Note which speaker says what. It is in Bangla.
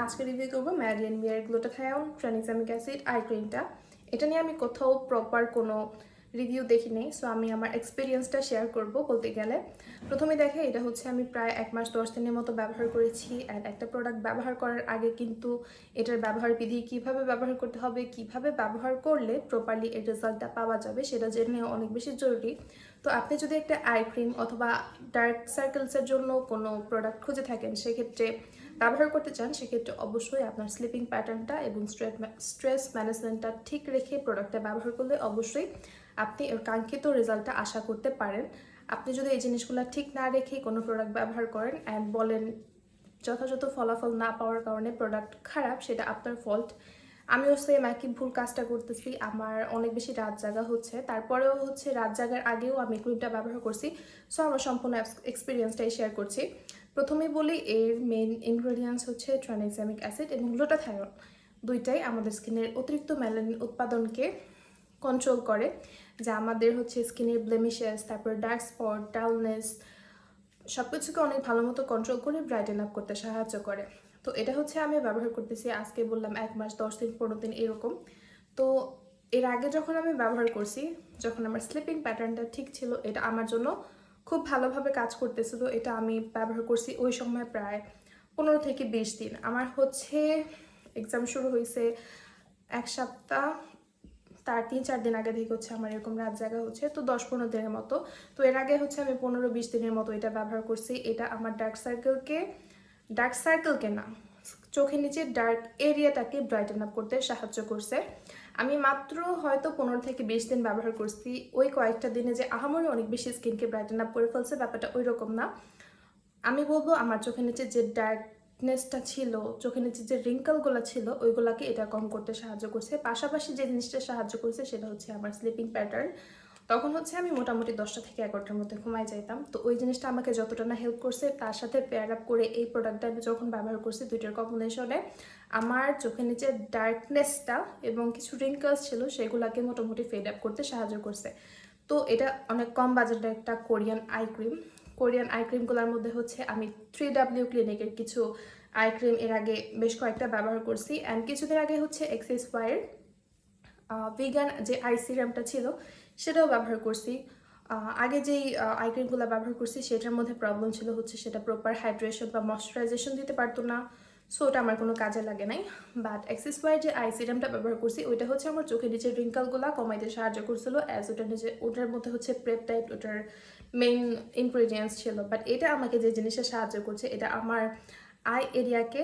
Speaker 1: আজকে রিভিউ করবো ম্যাডেলিন বিয়ার গ্লুটাথায়ন ট্রানএক্সামিক অ্যাসিড আই ক্রিমটা। এটা নিয়ে আমি কোথাও প্রপার কোনো রিভিউ দেখিনি, সো আমি আমার এক্সপিরিয়েন্সটা শেয়ার করব বলতে গেলে। প্রথমে দেখে এটা হচ্ছে আমি প্রায় 1 মাস 10 দিনের মতো ব্যবহার করেছি। অ্যান্ড একটা প্রোডাক্ট ব্যবহার করার আগে কিন্তু এটার ব্যবহার বিধি, কীভাবে ব্যবহার করতে হবে, কিভাবে ব্যবহার করলে প্রপারলি এর রেজাল্টটা পাওয়া যাবে সেটা জেনে অনেক বেশি জরুরি। তো আপনি যদি একটা আই ক্রিম অথবা ডার্ক সার্কেলসের জন্য কোনো প্রোডাক্ট খুঁজে থাকেন, সেক্ষেত্রে ব্যবহার করতে চান, সেক্ষেত্রে অবশ্যই আপনার স্লিপিং প্যাটার্নটা এবং স্ট্রেস ম্যানেজমেন্টটা ঠিক রেখে প্রোডাক্টটা ব্যবহার করলে অবশ্যই আপনি এর কাঙ্ক্ষিত রেজাল্টটা আশা করতে পারেন। আপনি যদি এই জিনিসগুলো ঠিক না রেখে কোনো প্রোডাক্ট ব্যবহার করেন অ্যান্ড বলেন যথাযথ ফলাফল না পাওয়ার কারণে প্রোডাক্ট খারাপ, সেটা আপনার ফল্ট। আমিও সেম একই ভুল কাজটা করতেছি। আমার অনেক বেশি রাত জাগা হচ্ছে, তারপরেও হচ্ছে রাত জাগার আগেও আমি ক্রিমটা ব্যবহার করছি। সো আমার সম্পূর্ণ এক্সপিরিয়েন্সটাই শেয়ার করছি। প্রথমেই বলি, এর মেইন ইনগ্রেডিয়েন্টস হচ্ছে ট্রানএক্সামিক অ্যাসিড এবং গ্লুটাথায়ন। দুইটাই আমাদের স্কিনের অতিরিক্ত মেলানিন উৎপাদনকে কন্ট্রোল করে, যা আমাদের হচ্ছে স্কিনের ব্লেমিশেস, তারপর ডার্ক স্পট, ডালনেস সব কিছুকে অনেক ভালো মতো কন্ট্রোল করে ব্রাইটেন আপ করতে সাহায্য করে। তো এটা হচ্ছে আমি ব্যবহার করতেছি আজকে বললাম 1 মাস 10 দিন 15 দিন এরকম। তো এর আগে যখন আমি ব্যবহার করছি, যখন আমার স্লিপিং প্যাটার্নটা ঠিক ছিল, এটা আমার জন্য খুব ভালোভাবে কাজ করতেছিল। এটা আমি ব্যবহার করছি ওই সময় প্রায় 15 থেকে 20 দিন। আমার হচ্ছে এক্সাম শুরু হয়েছে 1 সপ্তাহ, তার 3-4 দিন আগে থেকে হচ্ছে আমার এরকম রাত জাগা হচ্ছে, তো 10-15 দিনের মতো। তো এর আগে হচ্ছে আমি 15-20 দিনের মতো এটা ব্যবহার করছি। এটা আমার ডার্ক সার্কেলকে না, চোখের নিচে ডার্ক এরিয়াটাকে ব্রাইটেন আপ করতে সাহায্য করছে। আমি মাত্র হয়তো 15 থেকে 20 দিন ব্যবহার করছি। ওই কয়েকটা দিনে যে আহামরি অনেক বেশি স্কিনকে ব্রাইটেন আপ করে ফেলছে, ব্যাপারটা ওই রকম না। আমি বলবো আমার চোখের নিচে যে ডার্কনেসটা ছিল, চোখের নিচে যে রিঙ্কলগুলো ছিল, ওইগুলোকে এটা কম করতে সাহায্য করছে। পাশাপাশি যে জিনিসটা সাহায্য করছে সেটা হচ্ছে আমার স্লিপিং প্যাটার্ন। তখন হচ্ছে আমি মোটামুটি 10টা থেকে 11টার মধ্যে ঘুমাই যাইতাম। তো ওই জিনিসটা আমাকে যতটা না হেল্প করছে, তার সাথে পেয়ার আপ করে এই প্রোডাক্টটা আমি যখন ব্যবহার করছি, দুইটার কম্বিনেশনে আমার চোখের নিচে ডার্কনেসটা এবং কিছু রিঙ্কলস ছিল সেগুলোকে মোটামুটি ফেড আপ করতে সাহায্য করছে। তো এটা অনেক কম বাজেটের একটা Korean eye cream. Korean eye ক্রিমগুলোর মধ্যে হচ্ছে আমি 3W ক্লিনিকের কিছু আই ক্রিম এর আগে বেশ কয়েকটা ব্যবহার করছি। অ্যান্ড কিছুদিন আগে হচ্ছে এক্সেসওয়াইয়ের ভিগান যে আই সিরামটা ছিল সেটাও ব্যবহার করছি। আগে যেই আই ক্রিমগুলো ব্যবহার করছি সেটার মধ্যে প্রবলেম ছিল হচ্ছে সেটা প্রপার হাইড্রেশন বা ময়শ্চারাইজেশন দিতে পারতো না। সো ওটা আমার কোনো কাজে লাগে নাই। বাট এক্সেসওয়াইয়ের যে আই সিরামটা ব্যবহার করছি, ওইটা হচ্ছে আমার চোখের নিচের রিঙ্কলগুলো কমাইতে সাহায্য করছিল, অ্যাজ ওটার মধ্যে হচ্ছে পেপটাইড ওটার মেইন ইনগ্রেডিয়েন্টস ছিল। বাট এটা আমাকে যে জিনিসটা সাহায্য করছে, এটা আমার আই এরিয়াকে